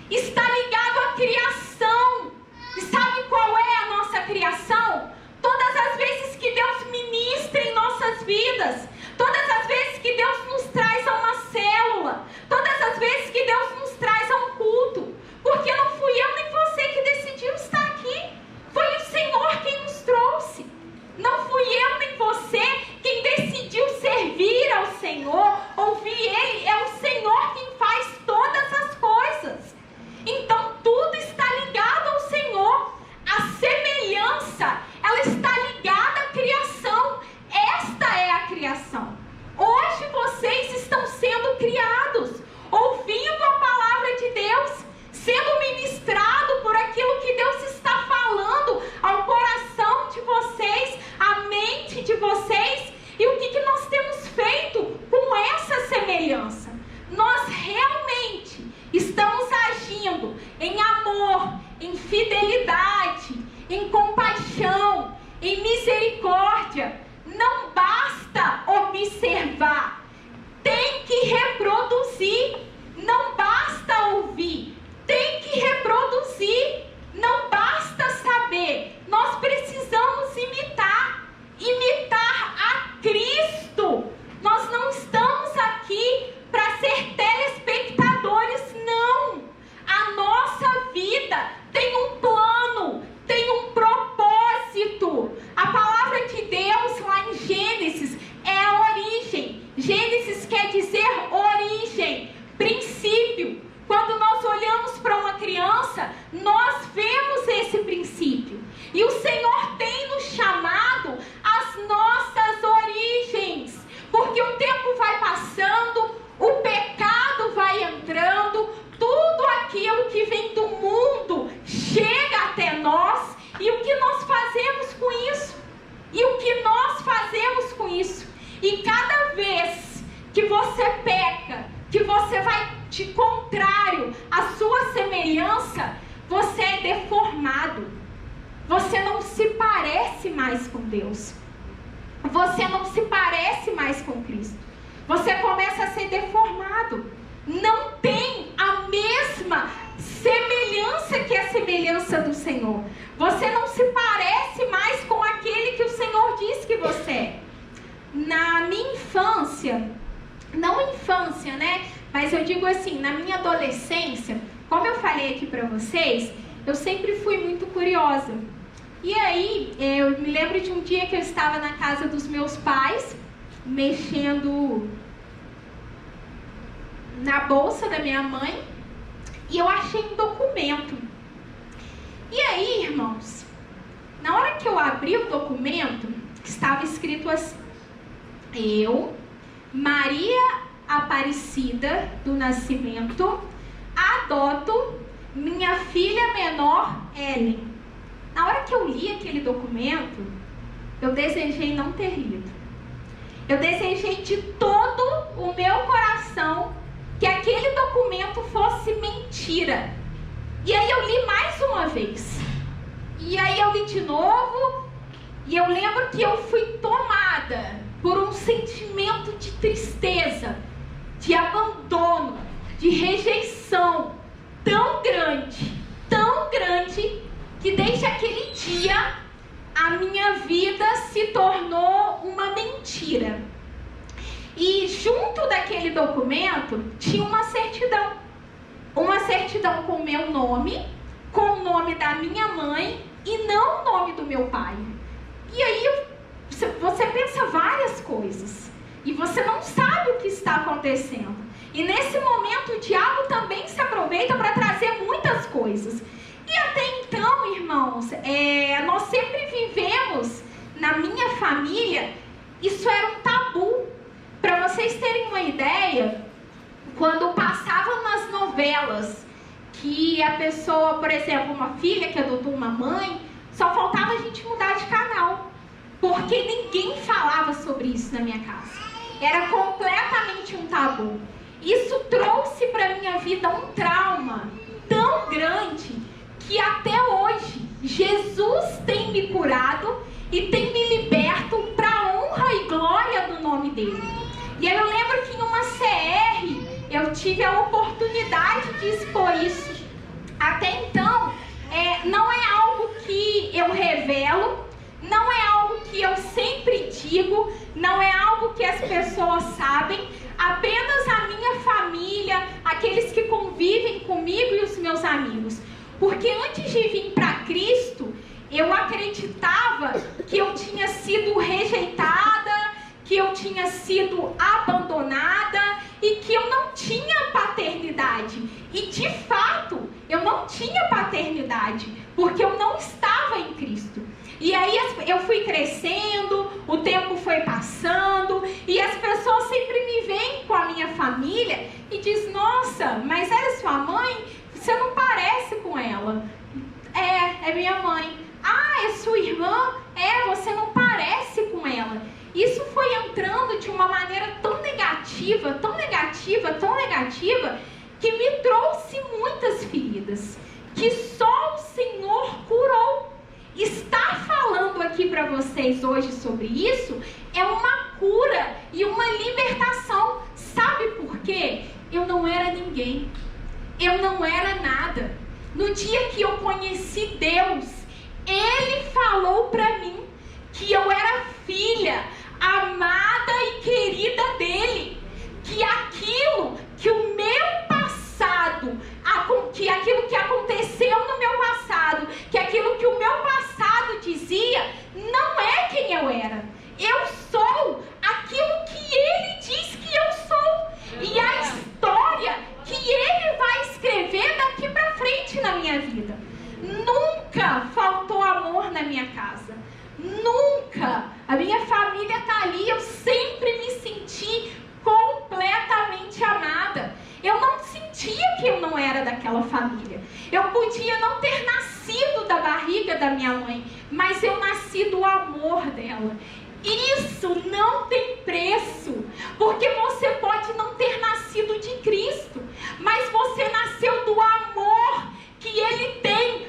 Está ligado à criação. E sabe qual é a nossa criação? Todas as vezes que Deus ministra em nossas vidas, todas as vezes que Deus nos traz a uma célula, todas as vezes que Deus nos traz a um culto, porque não fui eu nem você que decidiu estar aqui, foi o Senhor quem nos trouxe. Não fui eu nem você quem decidiu servir ao Senhor, ouvir Ele, é o Senhor quem faz todas as coisas. Então tudo está ligado ao Senhor. A semelhança, ela está ligada à criação. Esta é a criação. Hoje vocês estão sendo criados, ouvindo a palavra de Deus, sendo ministrado por aquilo que Deus está falando ao coração de vocês, à mente de vocês. E o que nós temos feito com essa semelhança? Nós realmente estamos agindo em amor, em fidelidade, em compaixão, em misericórdia. Não basta observar, tem que reproduzir. Não basta ouvir, tem que reproduzir. Não basta saber, nós precisamos imitar a Cristo. Nós não estamos aqui para ser telespectadores, não. A nossa vida tem um plano, tem um propósito. A palavra de Deus lá em Gênesis é a origem. Gênesis quer dizer origem, princípio. Quando nós olhamos para uma criança, nós vemos esse princípio. E o Senhor tem nos chamado às nossas origens. Porque o tempo vai passando, o pecado vai entrando, tudo aquilo que vem do mundo chega até nós. E o que nós fazemos com isso? E cada vez que você peca, que você vai de contrário à sua semelhança, deformado. Você não se parece mais com Deus. Você não se parece mais com Cristo. Você começa a ser deformado. Não tem a mesma semelhança que a semelhança do Senhor. Você não se parece mais com aquele que o Senhor diz que você é. Na minha infância, não infância, né? Mas eu digo assim, na minha adolescência, como eu falei aqui pra vocês, eu sempre fui muito curiosa. E aí, eu me lembro de um dia que eu estava na casa dos meus pais, mexendo na bolsa da minha mãe, e eu achei um documento. E aí, irmãos, na hora que eu abri o documento, estava escrito assim: eu, Maria Aparecida do Nascimento, adoto minha filha menor, Ellen. Na hora que eu li aquele documento, eu desejei não ter lido. Eu desejei de todo o meu coração que aquele documento fosse mentira. E aí eu li mais uma vez. E aí eu li de novo. E eu lembro que eu fui tomada por um sentimento de tristeza, de abandono, de rejeição tão grande, que desde aquele dia a minha vida se tornou uma mentira. E junto daquele documento tinha uma certidão com o meu nome, com o nome da minha mãe e não o nome do meu pai. E aí você pensa várias coisas e você não sabe o que está acontecendo. E nesse momento o diabo também se aproveita para trazer muitas coisas. E até então, irmãos, nós sempre vivemos, na minha família, isso era um tabu. Para vocês terem uma ideia, quando passavam nas novelas que a pessoa, por exemplo, uma filha que adotou uma mãe, só faltava a gente mudar de canal, porque ninguém falava sobre isso na minha casa. Era completamente um tabu. Isso trouxe para minha vida um trauma tão grande que até hoje Jesus tem me curado e tem me liberto para a honra e glória do nome dele. E aí eu lembro que em uma CR eu tive a oportunidade de expor isso. Até então, não é algo que eu revelo, não é algo que eu sempre digo, não é algo que as pessoas sabem, apenas a minha família, aqueles que convivem comigo e os meus amigos. Porque antes de vir para Cristo, eu acreditava que eu tinha sido rejeitada, que eu tinha sido abandonada e que eu não tinha paternidade. E de fato, eu não tinha paternidade, porque eu não estava em Cristo. E aí eu fui crescendo, o tempo foi passando, e as pessoas sempre me veem com a minha família e dizem: nossa, mas era sua mãe? Você não parece com ela. É minha mãe. Ah, é sua irmã? Você não parece com ela. Isso foi entrando de uma maneira tão negativa, que me trouxe muitas feridas, que só o Senhor curou. Estar falando aqui para vocês hoje sobre isso é uma cura e uma libertação. Sabe por quê? Eu não era ninguém. Eu não era nada. No dia que eu conheci Deus, Ele falou para mim que eu era filha amada e querida dele, que aquilo que o meu passado, que aquilo que aconteceu no meu passado, que aquilo que o meu passado dizia, não é quem eu era. Eu sou aquilo que Ele diz que eu sou. E a história que Ele vai escrever daqui para frente na minha vida. Nunca faltou amor na minha casa. Nunca. A minha família está ali. Eu sempre me senti completamente amada. Eu não sentia que eu não era daquela família. Eu podia não ter nascido da barriga da minha mãe, mas eu nasci do amor dela. Isso não tem preço, porque você pode não ter nascido de Cristo, mas você nasceu do amor que Ele tem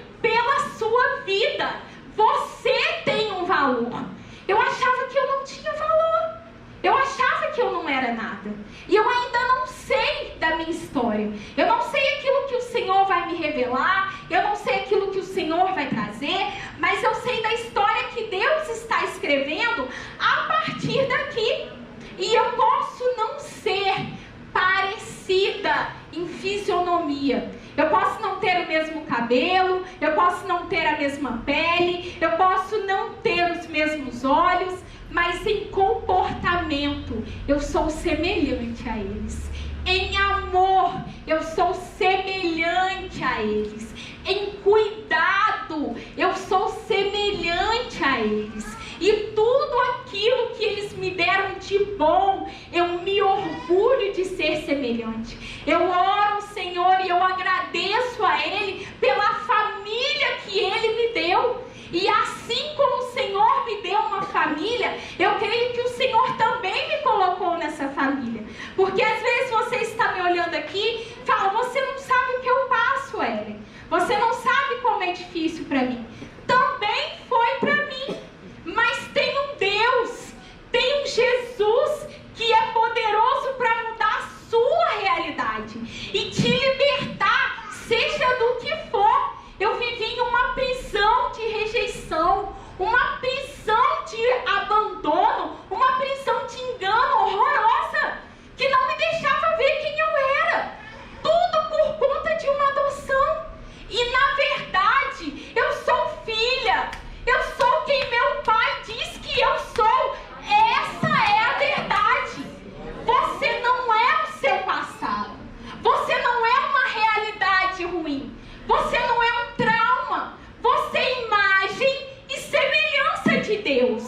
revelar, eu não sei aquilo que o Senhor vai trazer, mas eu sei da história que Deus está escrevendo a partir daqui. E eu posso não ser parecida em fisionomia. Eu posso não ter o mesmo cabelo, eu posso não ter a mesma pele, eu posso não ter os mesmos olhos, mas em comportamento eu sou semelhante a eles. Em amor eu sou semelhante a eles. Em cuidado eu sou semelhante a eles. E tudo aquilo que eles me deram de bom, eu me orgulho de ser semelhante. Eu oro ao Senhor e eu agradeço a Ele pela família que Ele me deu. E assim como o Senhor me deu uma família, eu creio que o Senhor também me colocou nessa família. Porque às vezes você está me olhando aqui e fala, você não sabe o que eu passo, Ellen. Você não sabe como é difícil para mim. Também foi para mim. Mas tem um Deus, tem um Jesus que é poderoso para mudar a sua realidade e te libertar, seja do que for. Eu vivi em uma prisão de rejeição, uma prisão de abandono, uma prisão de engano horrorosa, que não me deixava ver quem eu era. Tudo por conta de uma adoção. E na verdade, eu sou filha. Eu sou quem meu pai diz que eu sou. Essa é a verdade. Você não é o seu passado. Você não é uma realidade ruim. Você não é um trauma. Você é imagem e semelhança de Deus.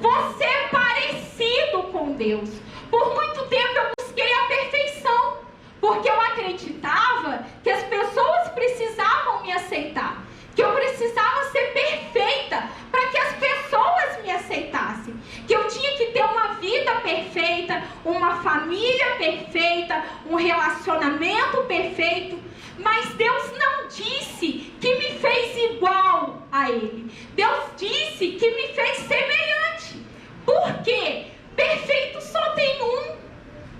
Você é parecido com Deus. Por muito tempo eu busquei a perfeição, porque eu acreditava que as pessoas precisavam me aceitar, que eu precisava ser perfeita para que as pessoas me aceitassem, que eu tinha que ter uma vida perfeita, uma família perfeita, um relacionamento perfeito. Mas Deus não disse que me fez igual a Ele. Deus disse que me fez semelhante. Por quê? Perfeito só tem um.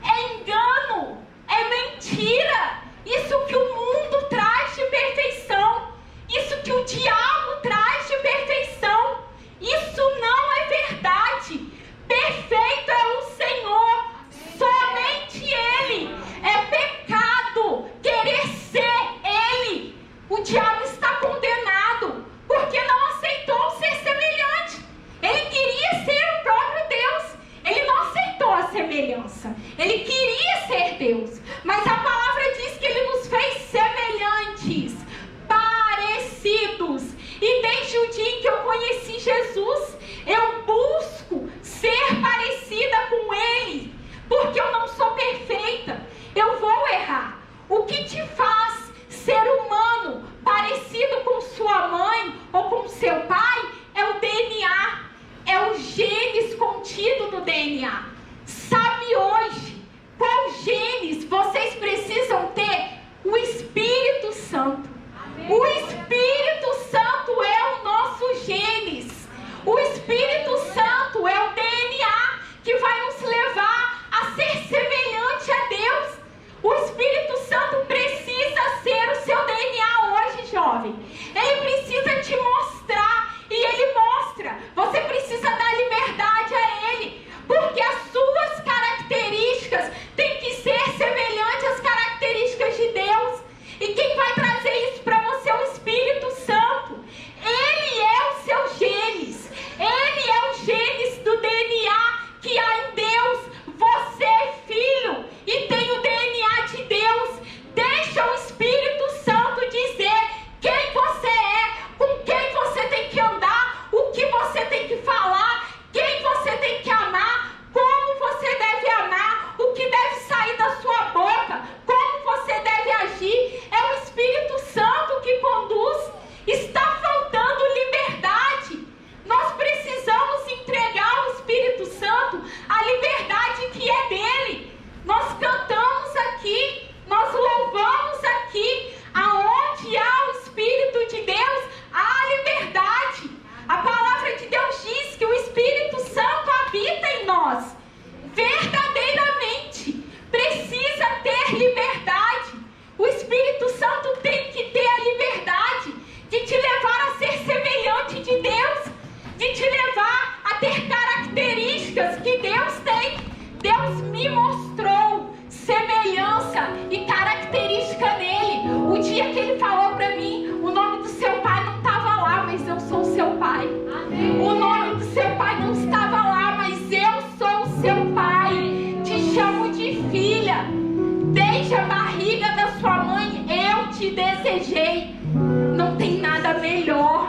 É engano, é mentira. Isso que o mundo traz de perfeição, isso que o diabo traz de perfeição, isso não é verdade. Perfeito é o Senhor, somente Ele. É pecado querer ser Ele. O diabo está condenado porque não aceitou ser semelhante. Ele queria ser o próprio Deus. Ele não aceitou a semelhança. Ele queria ser Deus. Mas a palavra diz que Ele nos fez semelhantes, parecidos. E desde o dia em que eu conheci Jesus, eu busco ser parecida com Ele. Porque eu não sou perfeita. Eu vou errar. O que te faz ser humano parecido com sua mãe ou com seu pai é o DNA. É o genes contido no DNA. Sabe hoje qual genes vocês precisam ter? O Espírito Santo. Amém. O Espírito Santo é o nosso genes. O Espírito Santo é o DNA que vai nos levar a ser semelhante a Deus. O Espírito Santo precisa ser o seu DNA hoje, jovem. Ele precisa te mostrar. E Ele mostra. Você precisa dar liberdade a Ele. Porque as suas características têm que ser semelhantes às características de Deus. E quem vai trazer isso para você é o Espírito Santo. Ele é o seu genes. Ele é o genes do DNA que há em Deus. Você é filho e tem o DNA de Deus. Deixa o Espírito Santo dizer quem você desejei. Não tem nada melhor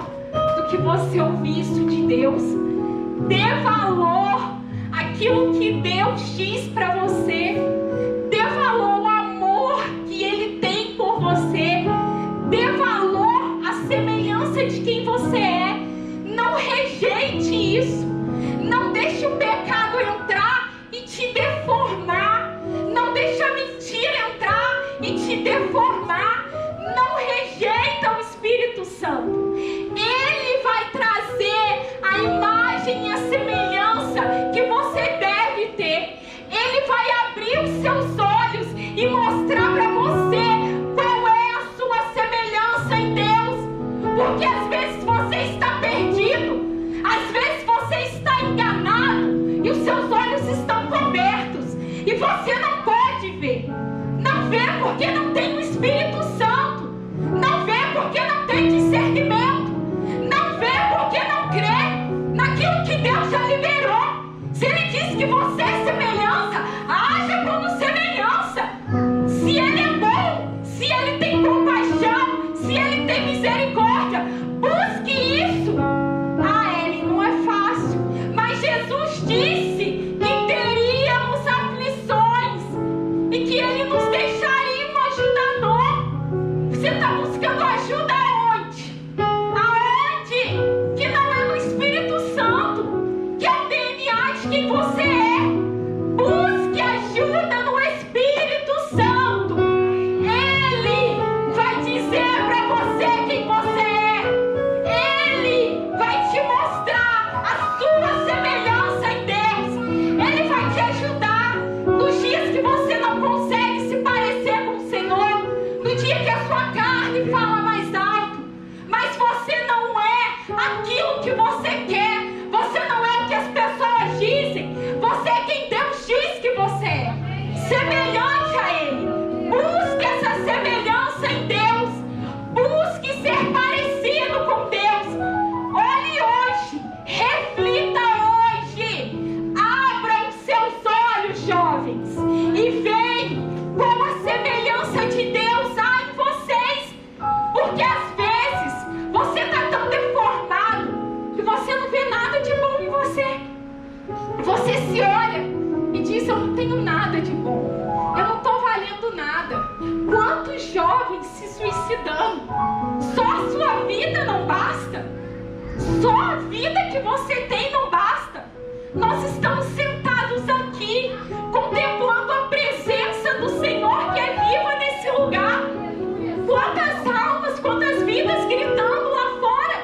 do que você ouvir isso de Deus. Dê valor àquilo que Deus diz para você. Dê valor ao amor que Ele tem por você. Dê valor à semelhança de quem você é. Não rejeite isso. Não deixe o pecado entrar e te deformar. Não deixe a mentira entrar e te deformar. Não rejeita o Espírito Santo. Ele vai trazer a imagem e a semelhança que você deve ter. Ele vai abrir os seus olhos e mostrar para você qual é a sua semelhança em Deus. Porque às vezes você está perdido. Às vezes você está enganado e os seus olhos estão cobertos e você não pode ver. Não vê porque não tem o Espírito Santo. Não vê porque não tem discernimento. Não vê porque não crê naquilo que Deus já liberou. Se Ele diz que você é semelhança, haja como semelhança. Se Ele é bom, se Ele tem compaixão, se Ele tem misericórdia, busque isso. Jesus disse que teríamos aflições e que Ele nos deixaria um ajudador. Você está buscando ajuda aonde? Aonde? Que não é no Espírito Santo, que é o DNA de quem você é. Busque ajuda no Espírito Santo. Ele vai dizer para você quem você é. Ele vai te mostrar a sua semelhança em Deus. Ele vai te ajudar nos dias que você não consegue se parecer com o Senhor, no dia que a sua carne fala mais alto, mas você não é aquilo que você quer, você não é o que as pessoas dizem, você é quem Deus diz que você é, semelhante a Ele. Busque essa semelhança em Deus, busque ser parecido com Deus. Olhe hoje, reflita hoje, abra os seus olhos, jovens, e vejam como a semelhança de Deus há em vocês, porque às vezes você está tão deformado que você não vê nada de bom em você. Você se olha e diz: eu não tenho nada de bom, eu não estou valendo nada. Quantos jovens se suicidando? Só a sua vida não basta? Só a vida que você tem não basta? Nós estamos sentados aqui, contemplando a presença do Senhor que é viva nesse lugar. Quantas almas, quantas vidas gritando lá fora,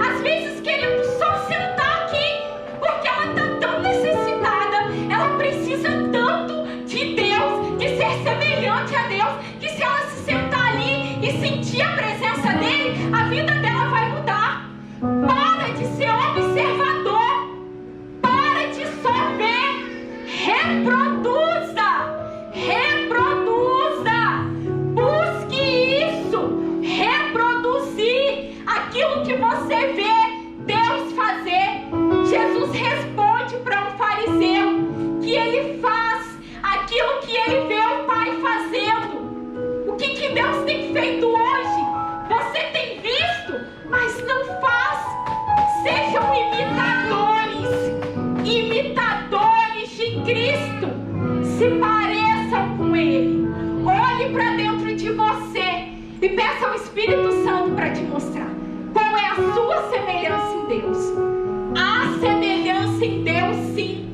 às vezes querendo só sentar aqui, porque ela está tão necessitada, ela precisa tanto de Deus, de ser semelhante a Deus, que se ela se sentar ali e sentir a presença dele, a vida dela vai mudar. Para de ser observador, para de só ver, reproduza, busque isso, reproduzir aquilo que você vê Deus fazer. Jesus responde para um fariseu que ele faz aquilo que ele vê o Pai fazendo. O que Deus tem feito hoje? Você tem visto, mas não faz. Sejam imitadores de Cristo. Se pareçam com Ele. Olhe para dentro de você e peça ao Espírito Santo para te mostrar qual é a sua semelhança em Deus. Há semelhança em Deus, sim.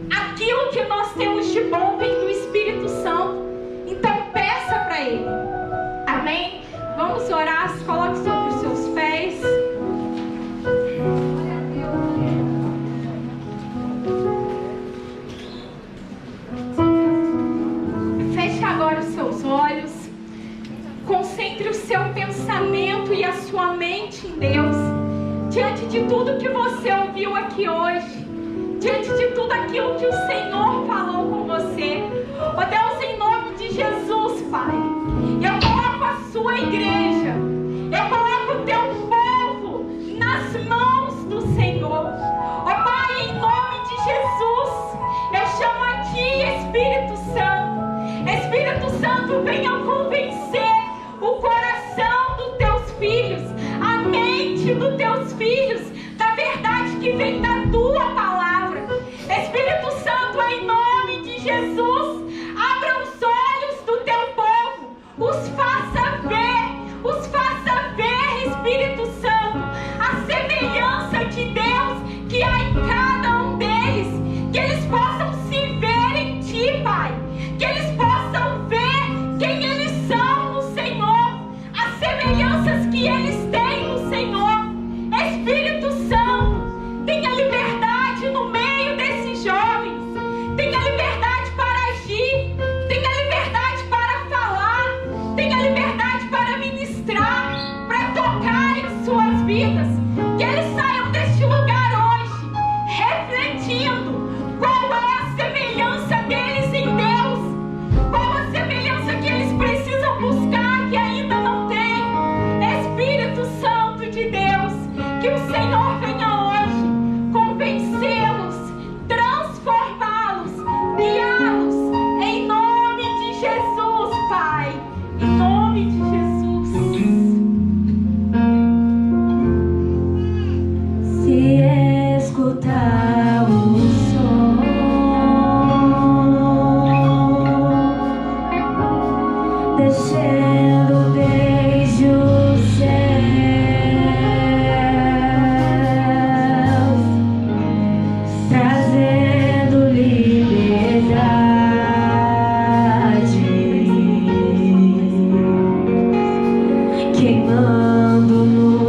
Aquilo que nós temos de bom vem do Espírito Santo. Então peça para Ele. Amém? Vamos orar. Se coloque sobre os seus pés. Feche agora os seus olhos. Concentre o seu pensamento e a sua mente em Deus. Diante de tudo que você ouviu aqui hoje, diante de tudo aquilo que o Senhor falou com você, ó Deus, em nome de Jesus, Pai, eu coloco a sua igreja, eu coloco o teu povo nas mãos do Senhor. Ó Pai, em nome de Jesus, eu chamo aqui Espírito Santo. Espírito Santo, venha convencer o coração filhos, a mente dos teus filhos, da verdade que vem da tua palavra. Espírito Santo, em nome de Jesus, abra os olhos do teu povo, os faça ver, Espírito Santo, a semelhança de Deus que há em cada um deles, que eles possam se ver em ti, Pai, que eles possam ver quem eles são no Senhor, as semelhanças que eles têm no Senhor. Espírito Santo, tenha liberdade no meio desses jovens, tenha liberdade para agir, tenha liberdade para falar, tenha liberdade para ministrar, para tocar em suas vidas, que eles saiam deste lugar hoje refletindo qual é a semelhança deles em Deus, qual a semelhança que eles precisam buscar que ainda não têm. Espírito Santo de Deus, que o Senhor venha hoje convencê-los, transformá-los, guiá-los, em nome de Jesus, Pai, em nome de Jesus. Se escutar o som descendo desde os céus, trazendo liberdade, queimando no